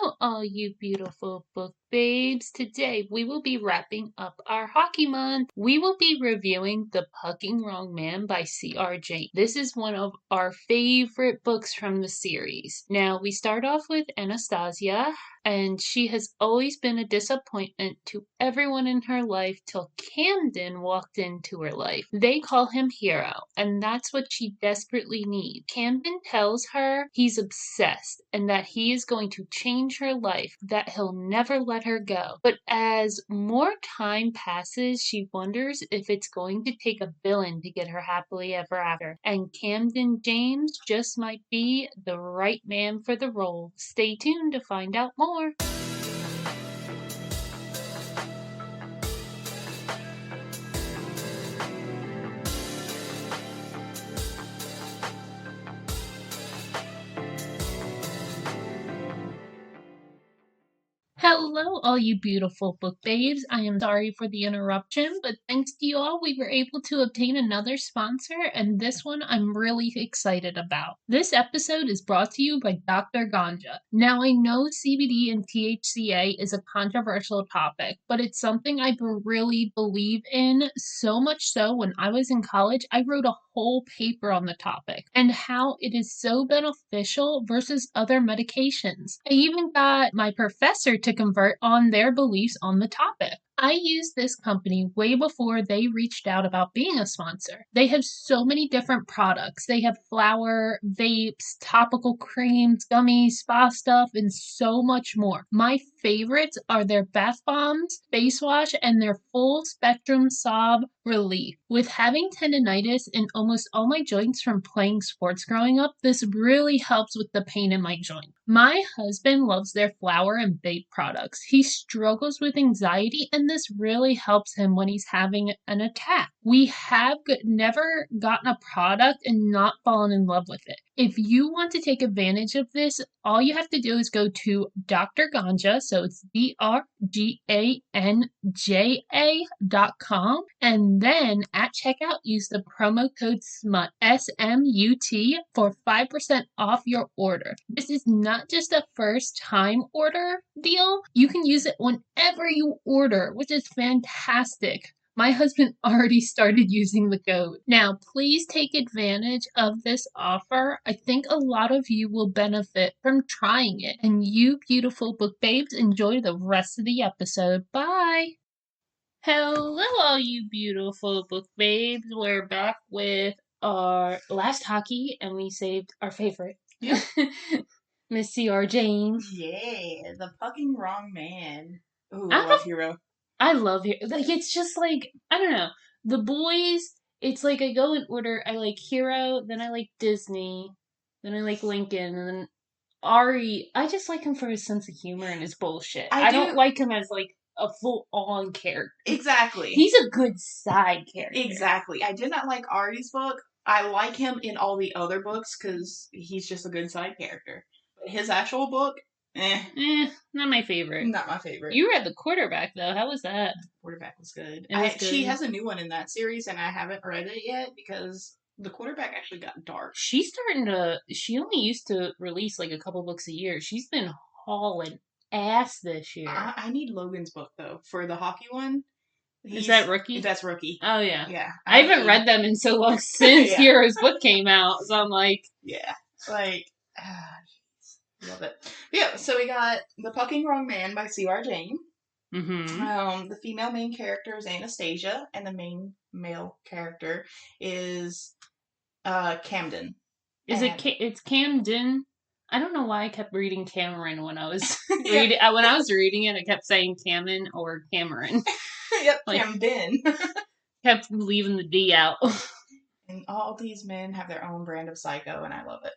all you beautiful book babes. Today we will be wrapping up our hockey month. We will be reviewing The Pucking Wrong Man by C.R. James. This is one of our favorite books from the series. Now, we start off with Anastasia, and she has always been a disappointment to everyone in her life till Camden walked into her life. They call him Hero, and that's what she desperately needs. Camden tells her he's obsessed and that he is going to change her life, that he'll never let her go. But as more time passes, she wonders if it's going to take a villain to get her happily ever after. And Camden James just might be the right man for the role. Stay tuned to find out more. Hello, all you beautiful book babes. I am sorry for the interruption, but thanks to you all, we were able to obtain another sponsor, and this one I'm really excited about. This episode is brought to you by Dr. Ganja. Now, I know CBD and THCA is a controversial topic, but it's something I really believe in, so much so when I was in college, I wrote a whole paper on the topic and how it is so beneficial versus other medications. I even got my professor to convert on their beliefs on the topic. I used this company way before they reached out about being a sponsor. They have so many different products. They have flour, vapes, topical creams, gummies, spa stuff, and so much more. My favorites are their bath bombs, face wash, and their full spectrum sob relief. With having tendinitis in almost all my joints from playing sports growing up, this really helps with the pain in my joint. My husband loves their flour and vape products. He struggles with anxiety, and this really helps him when he's having an attack. We have never gotten a product and not fallen in love with it. If you want to take advantage of this, all you have to do is go to Dr. Ganja, so it's DrGanja.com, and then at checkout use the promo code SMUT, S-M-U-T, for 5% off your order. This is not just a first time order deal. You can use it whenever you order, which is fantastic. My husband already started using the code. Now, please take advantage of this offer. I think a lot of you will benefit from trying it. And you beautiful book babes, enjoy the rest of the episode. Bye! Hello, all you beautiful book babes. We're back with our last hockey, and we saved our favorite. Yep. Miss C.R. James. Yeah, The Pucking Wrong Man. Ooh, I love Hero. I love it. Like, it's just like, I don't know. The boys, it's like I go in order. I like Hero, then I like Disney, then I like Lincoln, and then Ari. I just like him for his sense of humor and his bullshit. I don't like him as like a full-on character. Exactly. He's a good side character. Exactly. I did not like Ari's book. I like him in all the other books because he's just a good side character. But his actual book, not my favorite. Not my favorite. You read The Quarterback, though. How was that? The Quarterback was good. Good. She has a new one in that series, and I haven't read it yet because The Quarterback actually got dark. She only used to release like a couple books a year. She's been hauling ass this year. I need Logan's book, though, for the hockey one. Is that Rookie? That's Rookie. Oh, yeah. Yeah. I haven't read them in so long since Hero's book came out, so I'm like... Yeah. Like... Love it. Yeah, so we got The Pucking Wrong Man by C.R. James. Mm-hmm. The female main character is Anastasia, and the main male character is Camden. It's Camden. I don't know why I kept reading Cameron when I was reading. When I was reading it, I kept saying Cameron or Cameron. Yep, like, Camden. Kept leaving the D out. And all these men have their own brand of psycho, and I love it.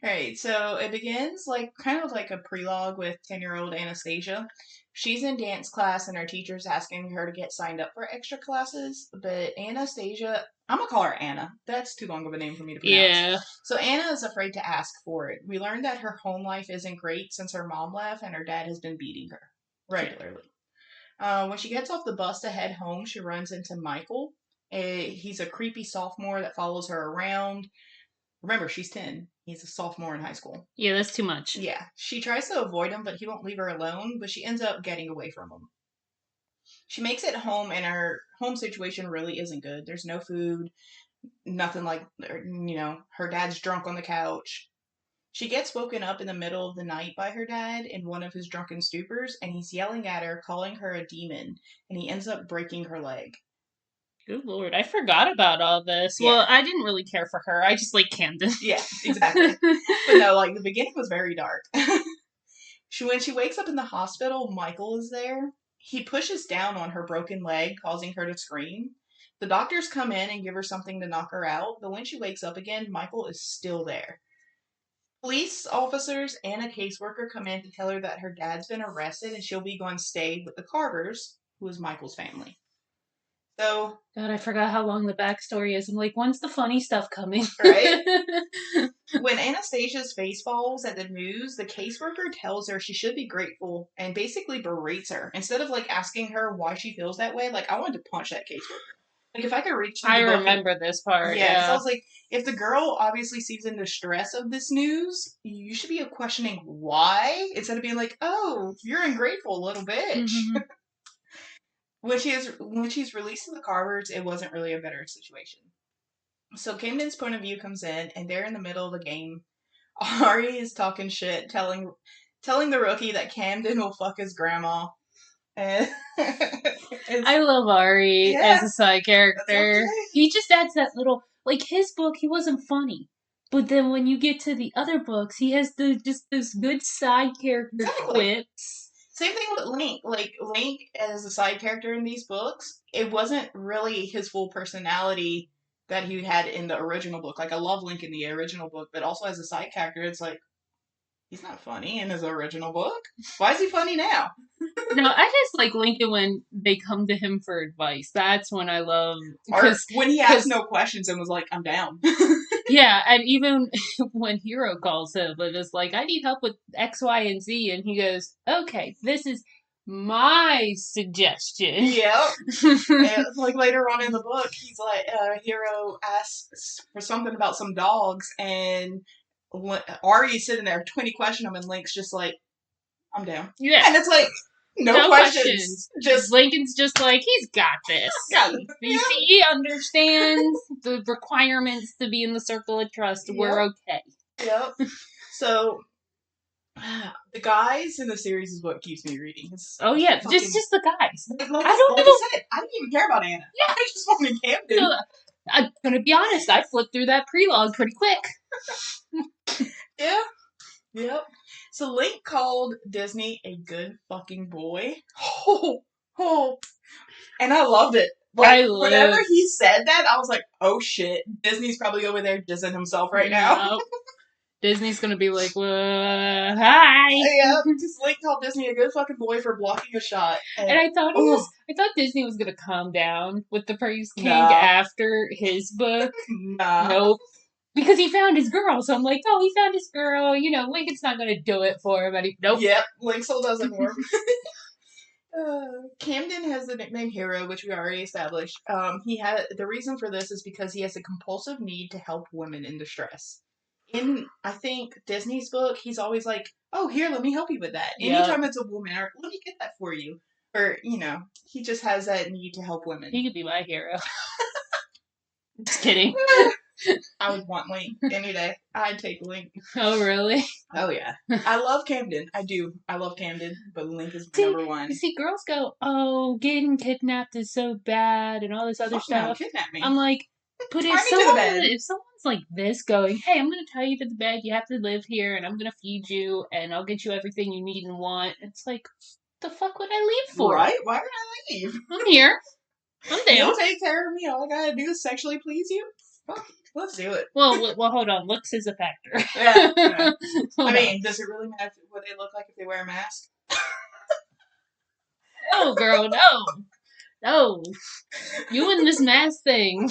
Alright, so it begins kind of like a prelogue with 10-year-old Anastasia. She's in dance class and her teacher's asking her to get signed up for extra classes, but Anastasia, I'm gonna call her Anna. That's too long of a name for me to pronounce. Yeah. So Anna is afraid to ask for it. We learned that her home life isn't great since her mom left and her dad has been beating her regularly. When she gets off the bus to head home, she runs into Michael. He's a creepy sophomore that follows her around. Remember, she's 10. He's a sophomore in high school. Yeah, that's too much. Yeah. She tries to avoid him, but he won't leave her alone, but she ends up getting away from him. She makes it home, and her home situation really isn't good. There's no food, nothing like, her dad's drunk on the couch. She gets woken up in the middle of the night by her dad in one of his drunken stupors, and he's yelling at her, calling her a demon, and he ends up breaking her leg. Good lord, I forgot about all this. Yeah. Well, I didn't really care for her. I just like Camden. Yeah, exactly. But no, like, the beginning was very dark. When she wakes up in the hospital, Michael is there. He pushes down on her broken leg, causing her to scream. The doctors come in and give her something to knock her out, but when she wakes up again, Michael is still there. Police officers and a caseworker come in to tell her that her dad's been arrested and she'll be going to stay with the Carters, who is Michael's family. So, God, I forgot how long the backstory is. I'm like, when's the funny stuff coming? right? When Anastasia's face falls at the news, the caseworker tells her she should be grateful and basically berates her. Instead of like asking her why she feels that way, like I wanted to punch that caseworker. Like if I could reach through I the book remember this part. yeah, because I Yeah. was like, if the girl obviously sees in the stress of this news, you should be questioning why instead of being like, "Oh, you're ungrateful, little bitch." Mhm. When she's released to the Carvers, it wasn't really a better situation. So Camden's point of view comes in, and they're in the middle of a game. Ari is talking shit, telling the rookie that Camden will fuck his grandma. And I love Ari as yeah, a side character. okay. He just adds that little, like his book, he wasn't funny. But then when you get to the other books, he has just those good side character Exactly. quips. Same thing with Link. Like, Link as a side character in these books, it wasn't really his full personality that he had in the original book. Like, I love Link in the original book, but also as a side character, it's like, he's not funny in his original book. Why is he funny now? No, I just like Lincoln when they come to him for advice. That's when I love Or when he asked no questions and was like, I'm down. yeah, and even when Hero calls him and is like, I need help with X, Y, and Z, and he goes, okay, this is my suggestion. Yep. And, like, later on in the book, he's like, Hero asks for something about some dogs, and Ari's sitting there, 20 question him, and Link's just like, I'm down. Yeah. And it's like, no questions. Just Lincoln's just like, he's got this. He understands the requirements to be in the circle of trust. Yep. We're okay. Yep. So the guys in the series is what keeps me reading. Oh yeah, just the guys. I don't I didn't even care about Anna. Yeah, I just wanted Camden. So, I'm gonna be honest, I flipped through that prelogue pretty quick. Yeah. Yep. So Link called Disney a good fucking boy. Oh. And I loved it. Like, whenever he said that, I was like, oh shit, Disney's probably over there dissing himself right now. Disney's gonna be like, hi. Yeah, because Link called Disney a good fucking boy for blocking a shot. And I thought I thought Disney was gonna calm down with the Praise King after his book. Nope. Because he found his girl, so I'm like, oh, he found his girl. You know, Lincoln's not gonna do it for him. Nope. Yep, Link still does it for him. Camden has the nickname Hero, which we already established. The reason for this is because he has a compulsive need to help women in distress. In, I think, Disney's book, he's always like, oh, here, let me help you with that. Yep. Anytime it's a woman, or let me get that for you. Or, he just has that need to help women. He could be my hero. Just kidding. I would want Link any day. I'd take Link. Oh, really? Oh, yeah. I love Camden. I do. I love Camden, but Link is number one. You see, girls go, oh, getting kidnapped is so bad and all this other stuff. No, kidnap me. I'm like, but if someone's like this going, hey, I'm going to tie you to the bed, you have to live here, and I'm going to feed you, and I'll get you everything you need and want, it's like, the fuck would I leave for? Right? Why would I leave? I'm here. I'm down. You'll take care of me. All I gotta do is sexually please you. Fuck, let's do it. Well, hold on. Looks is a factor. Yeah. I mean, does it really matter what they look like if they wear a mask? No, girl, no. You and this mask thing.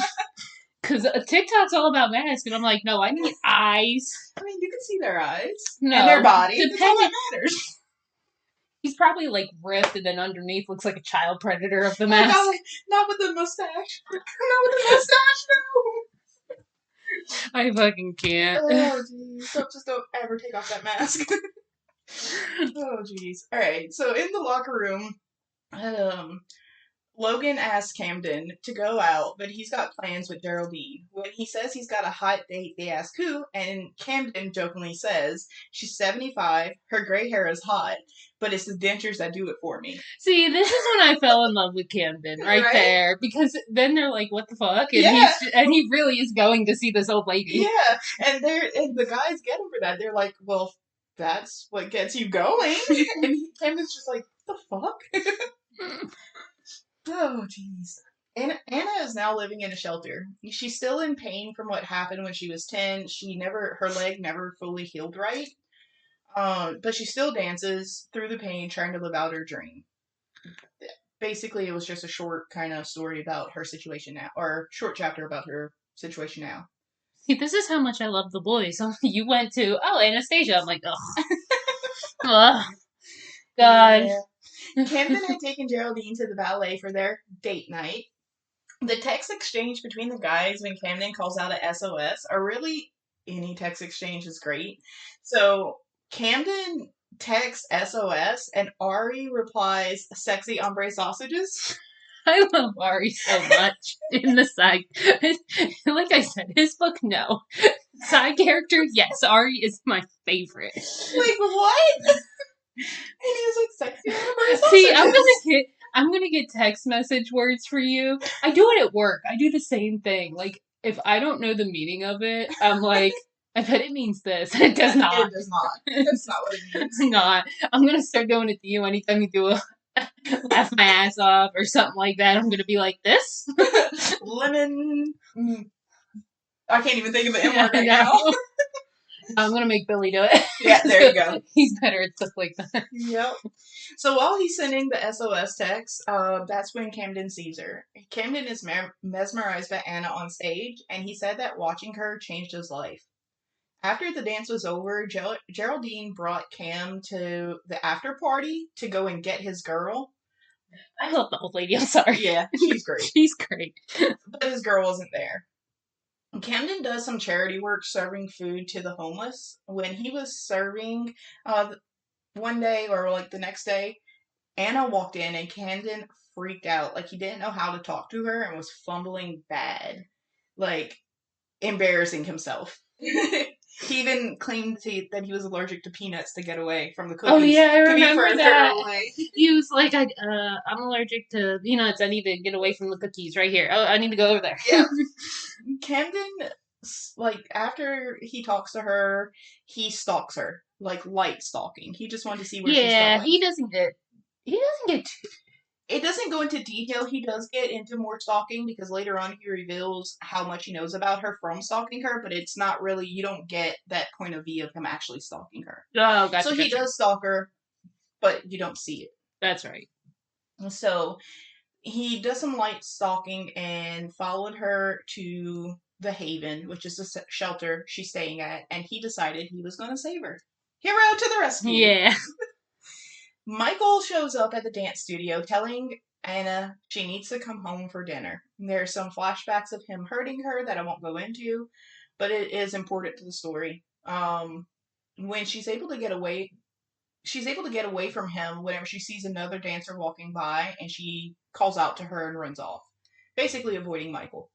Because TikTok's all about masks, and I'm like, no, I need eyes. I mean, you can see their eyes. No. And their body. That's all that matters. He's probably, like, ripped, and then underneath looks like a child predator of the mask. Not with the mustache. Not with the mustache, no. I fucking can't. Oh, jeez. Just don't ever take off that mask. Oh, jeez. All right. So in the locker room, um, Logan asks Camden to go out, but he's got plans with Geraldine. When he says he's got a hot date, they ask who, and Camden jokingly says she's 75, her gray hair is hot, but it's the dentures that do it for me. See, this is when I fell in love with Camden, right there, because then they're like, "What the fuck?" And he really is going to see this old lady. Yeah, and the guys get him for that. They're like, "Well, that's what gets you going," and Camden's just like, "What the fuck?" Oh, jeez. Anna is now living in a shelter. She's still in pain from what happened when she was 10. Her leg never fully healed right. But she still dances through the pain, trying to live out her dream. Basically, it was just a short kind of story about her situation now, or short chapter about her situation now. See, this is how much I love the boys. So you went to, Anastasia. I'm like, oh, God. Yeah. Camden had taken Geraldine to the ballet for their date night. The text exchange between the guys when Camden calls out a SOS, or really any text exchange is great. So Camden texts SOS and Ari replies sexy ombre sausages. I love Ari so much in the side. Like I said, his book, no. Side character, yes. Ari is my favorite. Like, what? And he was like, sexy ombre sausages. See, I'm gonna get text message words for you. I do it at work. I do the same thing. Like, if I don't know the meaning of it, I'm like, I bet it means this. It does not. It does not. That's not what it means. Not. I'm gonna start doing it to you anytime you do a laugh my ass off or something like that. I'm gonna be like, this? Lemon. I can't even think of the M word right now. I'm gonna make Billy do it. Yeah, there you go. He's better at stuff like that. Yep. So while he's sending the SOS text, that's when Camden sees her. Camden is mesmerized by Anna on stage, and he said that watching her changed his life. After the dance was over, Geraldine brought Cam to the after party to go and get his girl. I love the old lady. I'm sorry. Yeah, she's great. She's great. But his girl wasn't there. Camden does some charity work serving food to the homeless. When he was serving one day or like the next day, Anna walked in and Camden freaked out. Like he didn't know how to talk to her and was fumbling bad. Like embarrassing himself. He even claimed that he was allergic to peanuts to get away from the cookies. Oh yeah, I remember that. Away. He was like, I'm allergic to peanuts. I need to get away from the cookies right here. Oh, I need to go over there. Yeah. Camden, like, after he talks to her, he stalks her. Like, light stalking. He just wanted to see where she's going. Yeah, he doesn't get It doesn't go into detail. He does get into more stalking because later on he reveals how much he knows about her from stalking her, but it's not really, you don't get that point of view of him actually stalking her. Oh, gotcha. So he does stalk her, but you don't see it. That's right. So he does some light stalking and followed her to the Haven, which is the shelter she's staying at, and he decided he was going to save her. Hero to the rescue! Yeah. Michael shows up at the dance studio telling Anna she needs to come home for dinner. There's some flashbacks of him hurting her that I won't go into, but it is important to the story. When she's able to get away from him whenever she sees another dancer walking by, and she calls out to her and runs off, basically avoiding Michael.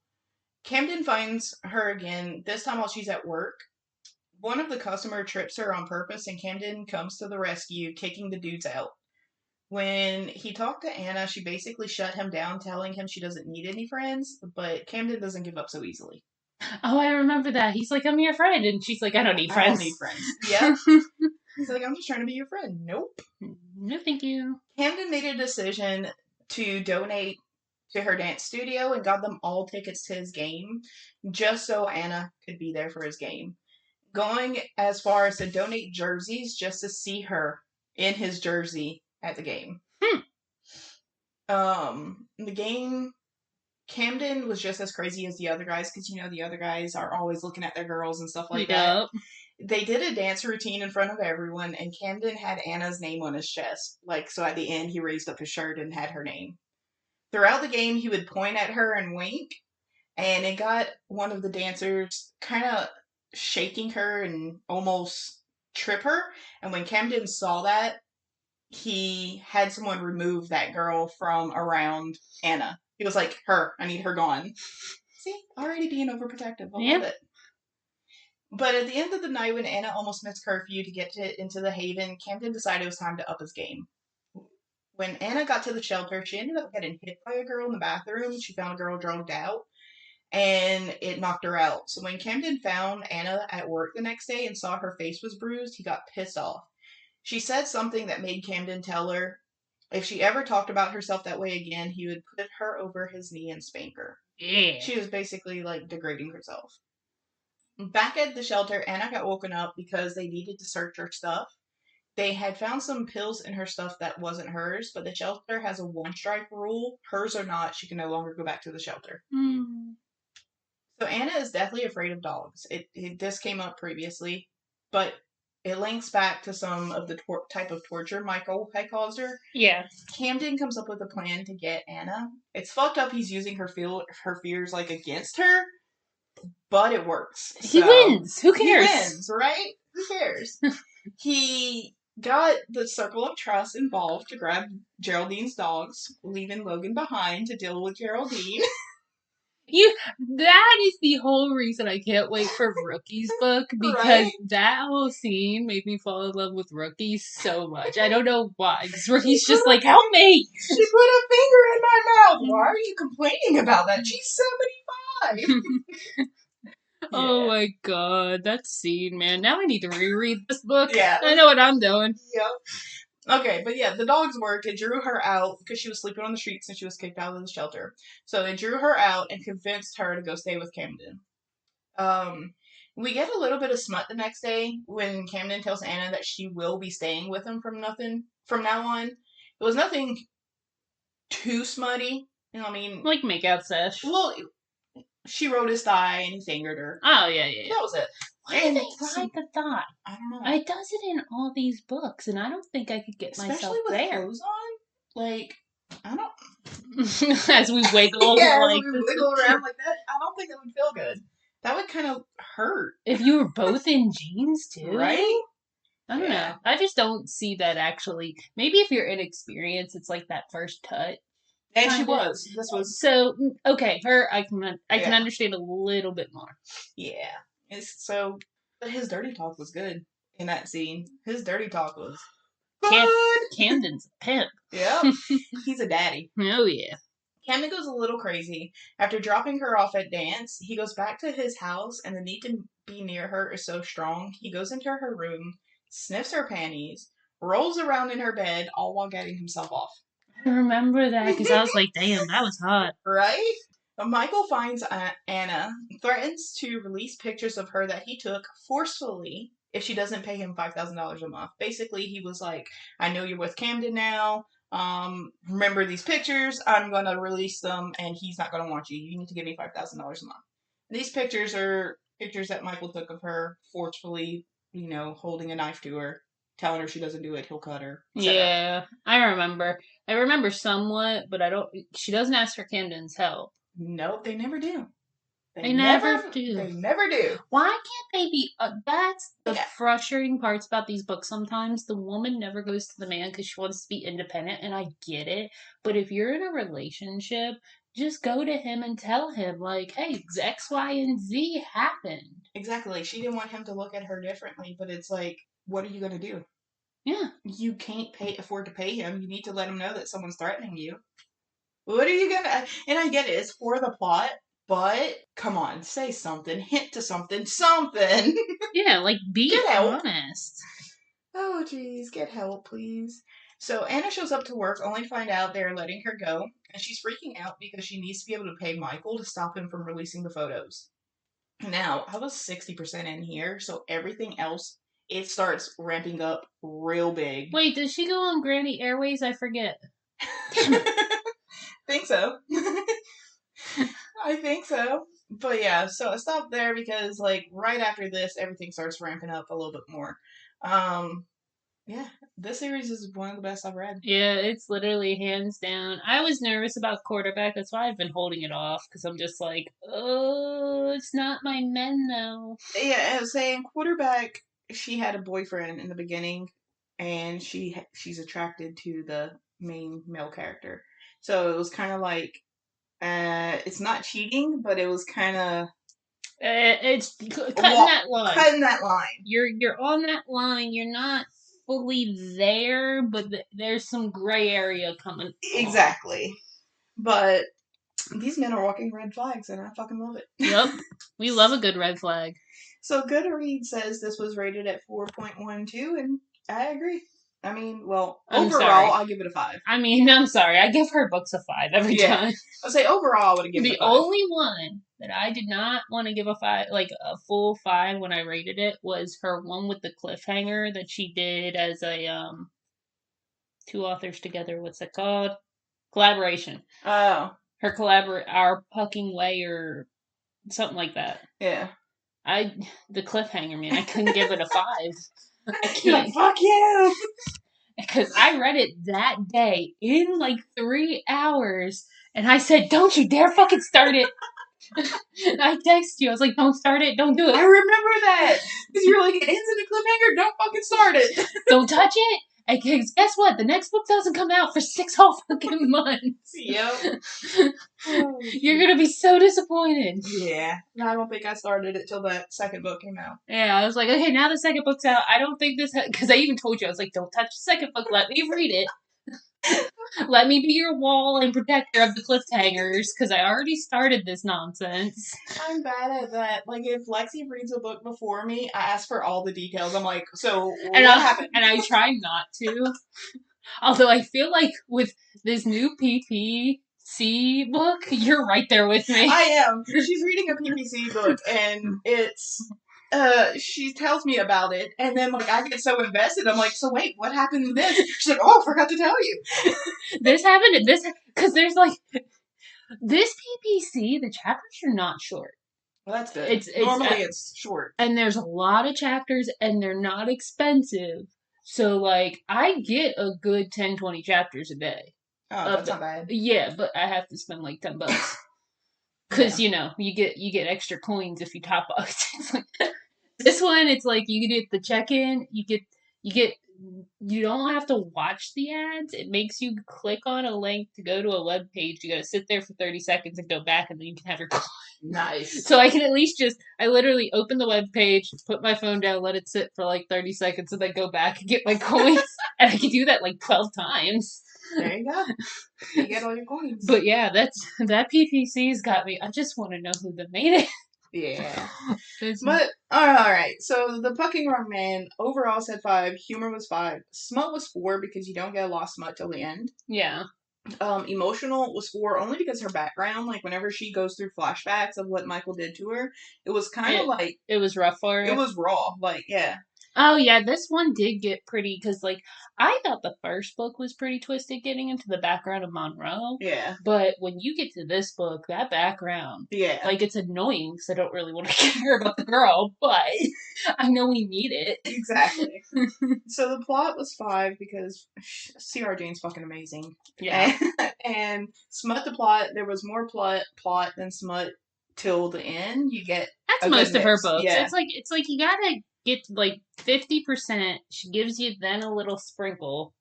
Camden finds her again, this time while she's at work. One of the customer trips her on purpose, and Camden comes to the rescue, kicking the dudes out. When he talked to Anna, she basically shut him down, telling him she doesn't need any friends, but Camden doesn't give up so easily. Oh, I remember that. He's like, I'm your friend, and she's like, I don't need friends. I don't need friends. Yeah. He's like, I'm just trying to be your friend. Nope. No, thank you. Camden made a decision to donate to her dance studio and got them all tickets to his game, just so Anna could be there for his game. Going as far as to donate jerseys just to see her in his jersey at the game. The game, Camden was just as crazy as the other guys, because, the other guys are always looking at their girls and stuff like that. They did a dance routine in front of everyone, and Camden had Anna's name on his chest. So at the end, he raised up his shirt and had her name. Throughout the game, he would point at her and wink, and it got one of the dancers kind of shaking her and almost trip her. And when Camden saw that, he had someone remove that girl from around Anna. He was like, I need her gone. See, already being overprotective. I love it. But at the end of the night, when Anna almost missed curfew to get into the Haven, Camden decided it was time to up his game. When Anna got to the shelter, she ended up getting hit by a girl in the bathroom. She found a girl drugged out, and it knocked her out. So when Camden found Anna at work the next day and saw her face was bruised, he got pissed off. She said something that made Camden tell her if she ever talked about herself that way again, he would put her over his knee and spank her. Yeah. She was basically like degrading herself. Back at the shelter, Anna got woken up because they needed to search her stuff. They had found some pills in her stuff that wasn't hers, but the shelter has a one strike rule. Hers or not, she can no longer go back to the shelter. So Anna is deathly afraid of dogs. This came up previously, but it links back to some of the type of torture Michael had caused her. Yeah. Camden comes up with a plan to get Anna. It's fucked up he's using her fears like against her, but it works. He wins. Who cares? He wins, right? Who cares? He got the circle of trust involved to grab Geraldine's dogs, leaving Logan behind to deal with Geraldine. That is the whole reason I can't wait for Rookie's book, because Right? that whole scene made me fall in love with Rookie so much. I don't know why, because Rookie's just like, help me! She put a finger in my mouth! Why are you complaining about that? She's 75! Oh my god, that scene, man. Now I need to reread this book. Yeah. I know what I'm doing. Yep. Okay, but yeah, the dogs worked. It drew her out because she was sleeping on the streets and she was kicked out of the shelter. So they drew her out and convinced her to go stay with Camden. We get a little bit of smut the next day when Camden tells Anna that she will be staying with him from now on. It was nothing too smutty. You know what I mean? Like makeout sesh. Well, she rode his thigh and he fingered her. Oh, yeah. That was it. Why do they ride the thigh? I don't know. It does it in all these books, and I don't think I could get myself there. Especially with clothes on. Like, I don't... As we wiggle as we wiggle around like that, I don't think it would feel good. That would kind of hurt. If you were both in jeans, too. Right? I don't know. I just don't see that actually. Maybe if you're inexperienced, it's like that first touch. And she was. This was... So, okay, her, I can understand a little bit more. Yeah. But his dirty talk was good in that scene. His dirty talk was good. Camden's a pimp. Yep. He's a daddy. Oh, yeah. Camden goes a little crazy. After dropping her off at dance, he goes back to his house, and the need to be near her is so strong. He goes into her room, sniffs her panties, rolls around in her bed, all while getting himself off. I remember that, because I was like, damn, that was hot. Right? Michael finds Anna, threatens to release pictures of her that he took forcefully if she doesn't pay him $5,000 a month. Basically, he was like, I know you're with Camden now. Remember these pictures. I'm going to release them, and he's not going to want you. You need to give me $5,000 a month. And these pictures are pictures that Michael took of her forcefully, holding a knife to her, telling her she doesn't do it, he'll cut her. Yeah, I remember. I remember somewhat, but she doesn't ask for Camden's help. Nope, they never do. They never do. They never do. Why can't they be... that's the frustrating parts about these books sometimes. The woman never goes to the man because she wants to be independent, and I get it. But if you're in a relationship, just go to him and tell him, like, hey, X, Y, and Z happened. Exactly. She didn't want him to look at her differently, but it's like, what are you going to do? Yeah. You can't afford to pay him. You need to let him know that someone's threatening you. What are you gonna... And I get it, it's for the plot, but come on, say something. Hint to something. Something! Yeah, like, be honest. Oh, jeez, get help, please. So Anna shows up to work only to find out they're letting her go, and she's freaking out because she needs to be able to pay Michael to stop him from releasing the photos. Now, I was 60% in here, so everything else, it starts ramping up real big. Wait, does she go on Granny Airways? I forget. Think so. I think so. But yeah, so I stopped there because, like, right after this, everything starts ramping up a little bit more. Yeah, this series is one of the best I've read. Yeah, it's literally hands down. I was nervous about quarterback. That's why I've been holding it off because I'm just like, oh, it's not my men though. Yeah, I was saying quarterback. She had a boyfriend in the beginning, and she's attracted to the main male character. So it was kind of like, it's not cheating, but it was kind of It's cutting that line. cutting that line. You're on that line. You're not fully there, but there's some gray area coming. Exactly. But these men are walking red flags, and I fucking love it. Yep, we love a good red flag. So Goodreads says this was rated at 4.12, and I agree. I mean, well, overall, I'll give it a 5. I mean, I'm sorry. I give her books a 5 every time. I'll say overall, I would have given it a 5. The only one that I did not want to give a 5, like a full 5 when I rated it, was her one with the cliffhanger that she did as a, 2 authors together. What's that called? Collaboration. Oh. Our Pucking Way or something like that. Yeah. The cliffhanger, man, I couldn't give it a 5. I can't. Like, fuck you! Because I read it that day in like 3 hours, and I said, "Don't you dare fucking start it!" And I texted you. I was like, "Don't start it. Don't do it." I remember that because you're like, it ends in a cliffhanger. Don't fucking start it. Don't touch it. And guess what? The next book doesn't come out for 6 whole fucking months. Yep. You're gonna be so disappointed. Yeah. I don't think I started it till that second book came out. Yeah, I was like, okay, now the second book's out. I don't think this, because I even told you, I was like, don't touch the second book. Let me read it. Let me be your wall and protector of the cliffhangers, because I already started this nonsense. I'm bad at that. Like, if Lexi reads a book before me, I ask for all the details. I'm like, so what happened? And I try not to. Although I feel like with this new PPC book, you're right there with me. I am. She's reading a PPC book, and it's... she tells me about it, and then like I get so invested. I'm like, so wait, what happened to this? She's like, oh, I forgot to tell you. This happened. Because there's like this PPC. The chapters are not short. Well, that's good. Normally it's short, and there's a lot of chapters, and they're not expensive. So like I get a good 10, 20 chapters a day. Oh, that's not bad. Yeah, but I have to spend like $10. Because, you know, you get extra coins if you top up. This one, it's like you get the check-in, you don't have to watch the ads. It makes you click on a link to go to a web page. You gotta sit there for 30 seconds and go back, and then you can have your coin. Nice. So I can at least I literally open the web page, put my phone down, let it sit for like 30 seconds, and then go back and get my coins. And I can do that like 12 times. There you go. You get all your coins. But yeah, that PPC's got me. I just want to know who made it. Yeah. But, alright. So, the Pucking Wrong Man overall said 5. Humor was 5. Smut was 4 because you don't get a lot of smut till the end. Yeah. Emotional was 4 only because her background, like whenever she goes through flashbacks of what Michael did to her, it was kind of like... It was rough for her. It was raw. Like, yeah. Oh, yeah, this one did get pretty, because, like, I thought the first book was pretty twisted getting into the background of Monroe. Yeah. But when you get to this book, that background, yeah, like, it's annoying, because I don't really want to care about the girl, but I know we need it. Exactly. So the plot was 5 because C.R. Jane's fucking amazing. Yeah. And smut the plot, there was more plot than smut till the end. You get That's most of her books. Yeah. It's like you gotta get like 50%. She gives you then a little sprinkle.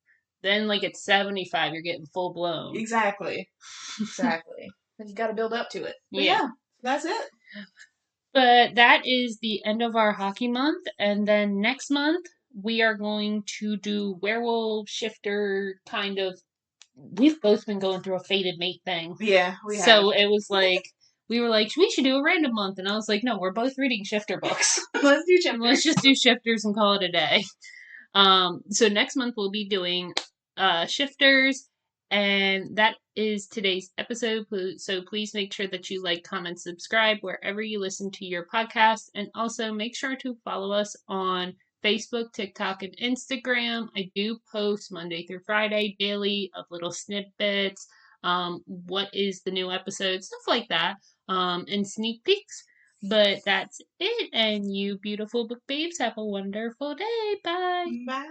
Then like at 75, you're getting full blown. Exactly. And you gotta build up to it. But yeah, that's it. But that is the end of our hockey month, and then next month we are going to do werewolf shifter kind of. We've both been going through a fated mate thing. Yeah, we have. So it was like. We were like, we should do a random month. And I was like, no, we're both reading shifter books. Let's do shifters. Let's just do shifters and call it a day. So next month we'll be doing shifters. And that is today's episode. So please make sure that you like, comment, subscribe wherever you listen to your podcast. And also make sure to follow us on Facebook, TikTok, and Instagram. I do post Monday through Friday daily of little snippets. What is the new episode, stuff like that, and sneak peeks. But that's it, and you beautiful book babes have a wonderful day. Bye. Bye.